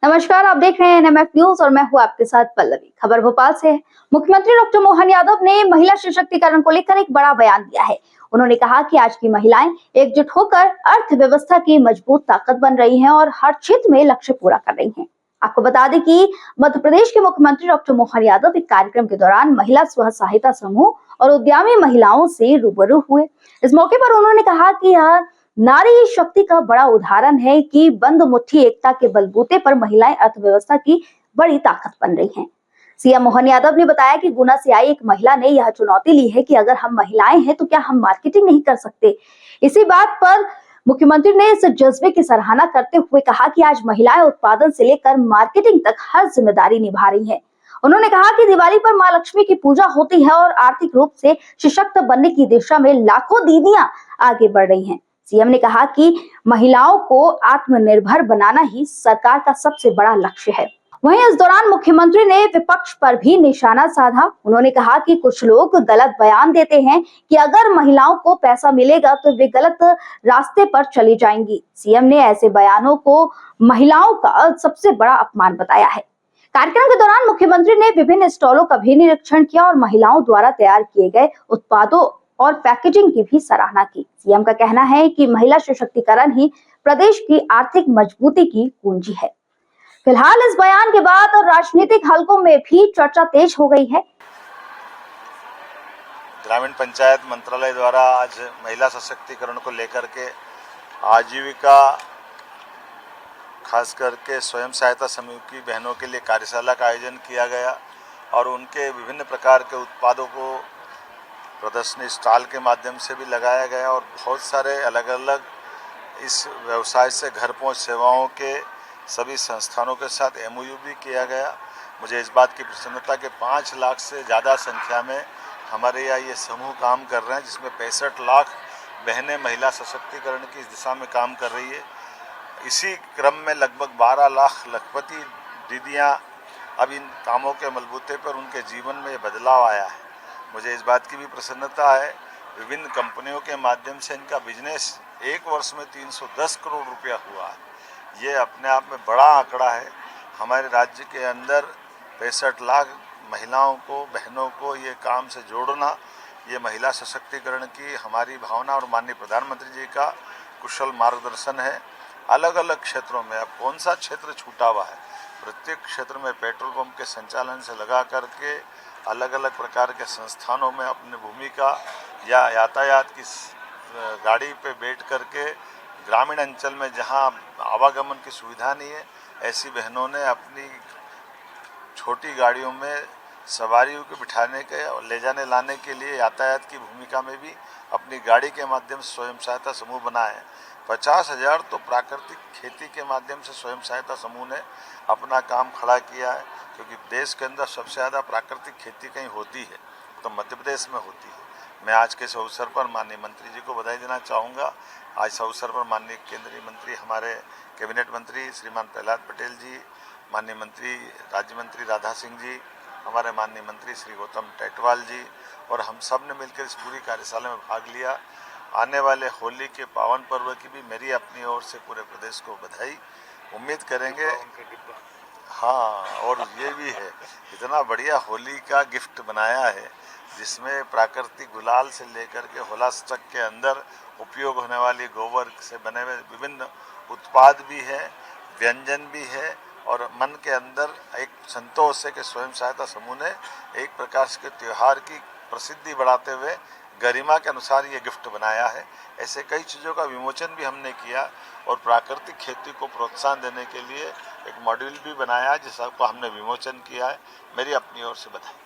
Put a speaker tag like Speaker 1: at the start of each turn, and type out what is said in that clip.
Speaker 1: नमस्कार, आप देख रहे हैं एनएमएफ न्यूज और मैं हूं आपके साथ पल्लवी। खबर भोपाल से है। मुख्यमंत्री डॉक्टर मोहन यादव ने महिला सशक्तिकरण को लेकर एक बड़ा बयान दिया है। उन्होंने कहा कि आज की महिलाएं एकजुट होकर अर्थव्यवस्था की मजबूत ताकत बन रही हैं और हर क्षेत्र में लक्ष्य पूरा कर रही हैं। आपको बता दें कि मध्य प्रदेश के मुख्यमंत्री डॉक्टर मोहन यादव एक कार्यक्रम के दौरान महिला स्व सहायता समूह और उद्यमी महिलाओं से रूबरू हुए। इस मौके पर उन्होंने कहा कि यह नारी शक्ति का बड़ा उदाहरण है कि बंद मुट्ठी एकता के बलबूते पर महिलाएं अर्थव्यवस्था की बड़ी ताकत बन रही हैं। सीएम मोहन यादव ने बताया कि गुना से आई एक महिला ने यह चुनौती ली है कि अगर हम महिलाएं हैं तो क्या हम मार्केटिंग नहीं कर सकते। इसी बात पर मुख्यमंत्री ने इस जज्बे की सराहना करते हुए कहा कि आज महिलाएं उत्पादन से लेकर मार्केटिंग तक हर जिम्मेदारी निभा रही हैं। उन्होंने कहा कि दिवाली पर मां लक्ष्मी की पूजा होती है और आर्थिक रूप से सशक्त बनने की दिशा में लाखों दीदियां आगे बढ़ रही हैं। सीएम ने कहा कि महिलाओं को आत्मनिर्भर बनाना ही सरकार का सबसे बड़ा लक्ष्य है। वहीं इस दौरान मुख्यमंत्री ने विपक्ष पर भी निशाना साधा। उन्होंने कहा कि कुछ लोग गलत बयान देते हैं कि अगर महिलाओं को पैसा मिलेगा तो वे गलत रास्ते पर चली जाएंगी। सीएम ने ऐसे बयानों को महिलाओं का सबसे बड़ा अपमान बताया है। कार्यक्रम के दौरान मुख्यमंत्री ने विभिन्न स्टॉलों का भी निरीक्षण किया और महिलाओं द्वारा तैयार किए गए उत्पादों और पैकेजिंग की भी सराहना की। सीएम का कहना है कि महिला सशक्तिकरण ही प्रदेश की आर्थिक मजबूती की कुंजी है। फिलहाल इस बयान के बाद राजनीतिक हलकों में भी चर्चा तेज हो गई है।
Speaker 2: ग्रामीण पंचायत मंत्रालय द्वारा आज महिला सशक्तिकरण को लेकर के आजीविका खास करके स्वयं सहायता समूह की बहनों के लिए कार्यशाला का आयोजन किया गया और उनके विभिन्न प्रकार के उत्पादों को प्रदर्शनी स्टॉल के माध्यम से भी लगाया गया और बहुत सारे अलग अलग इस व्यवसाय से घर पहुंच सेवाओं के सभी संस्थानों के साथ एमओयू भी किया गया। मुझे इस बात की प्रसन्नता कि 5 लाख से ज़्यादा संख्या में हमारे यहाँ ये समूह काम कर रहे हैं, जिसमें 65 लाख बहनें महिला सशक्तिकरण की इस दिशा में काम कर रही है। इसी क्रम में लगभग 12 लाख लखपति दीदियाँ अब इन कामों के बलबूते पर उनके जीवन में बदलाव आया है। मुझे इस बात की भी प्रसन्नता है, विभिन्न कंपनियों के माध्यम से इनका बिजनेस एक वर्ष में 310 करोड़ रुपया हुआ है। ये अपने आप में बड़ा आंकड़ा है। हमारे राज्य के अंदर 65 लाख महिलाओं को, बहनों को ये काम से जोड़ना, ये महिला सशक्तिकरण की हमारी भावना और माननीय प्रधानमंत्री जी का कुशल मार्गदर्शन है। अलग अलग क्षेत्रों में अब कौन सा क्षेत्र छूटा हुआ है, प्रत्येक क्षेत्र में पेट्रोल पंप के संचालन से लगा करके अलग अलग प्रकार के संस्थानों में अपनी भूमिका या यातायात की गाड़ी पे बैठ करके ग्रामीण अंचल में जहां आवागमन की सुविधा नहीं है, ऐसी बहनों ने अपनी छोटी गाड़ियों में सवारियों को बिठाने के और ले जाने लाने के लिए यातायात की भूमिका में भी अपनी गाड़ी के माध्यम से स्वयं सहायता समूह बनाए। 50,000 तो प्राकृतिक खेती के माध्यम से स्वयं सहायता समूह ने अपना काम खड़ा किया है, क्योंकि देश के अंदर सबसे ज़्यादा प्राकृतिक खेती कहीं होती है तो मध्य प्रदेश में होती है। मैं आज के इस अवसर पर माननीय मंत्री जी को बधाई देना चाहूँगा। आज इस अवसर पर माननीय केंद्रीय मंत्री, हमारे कैबिनेट मंत्री श्रीमान प्रहलाद पटेल जी, माननीय मंत्री राज्य मंत्री राधा सिंह जी, हमारे माननीय मंत्री श्री गौतम टेटवाल जी और हम सब ने मिलकर इस पूरी कार्यशाला में भाग लिया। आने वाले होली के पावन पर्व की भी मेरी अपनी ओर से पूरे प्रदेश को बधाई। उम्मीद करेंगे, हाँ, और ये भी है, इतना बढ़िया होली का गिफ्ट बनाया है जिसमें प्राकृतिक गुलाल से लेकर के होलास्टक के अंदर उपयोग होने वाली गोबर से बने हुए विभिन्न उत्पाद भी है, व्यंजन भी है और मन के अंदर एक संतोष है कि स्वयं सहायता समूह ने एक प्रकार के त्यौहार की प्रसिद्धि बढ़ाते हुए गरिमा के अनुसार ये गिफ्ट बनाया है। ऐसे कई चीज़ों का विमोचन भी हमने किया और प्राकृतिक खेती को प्रोत्साहन देने के लिए एक मॉड्यूल भी बनाया जिसका हमने विमोचन किया है। मेरी अपनी ओर से बधाई।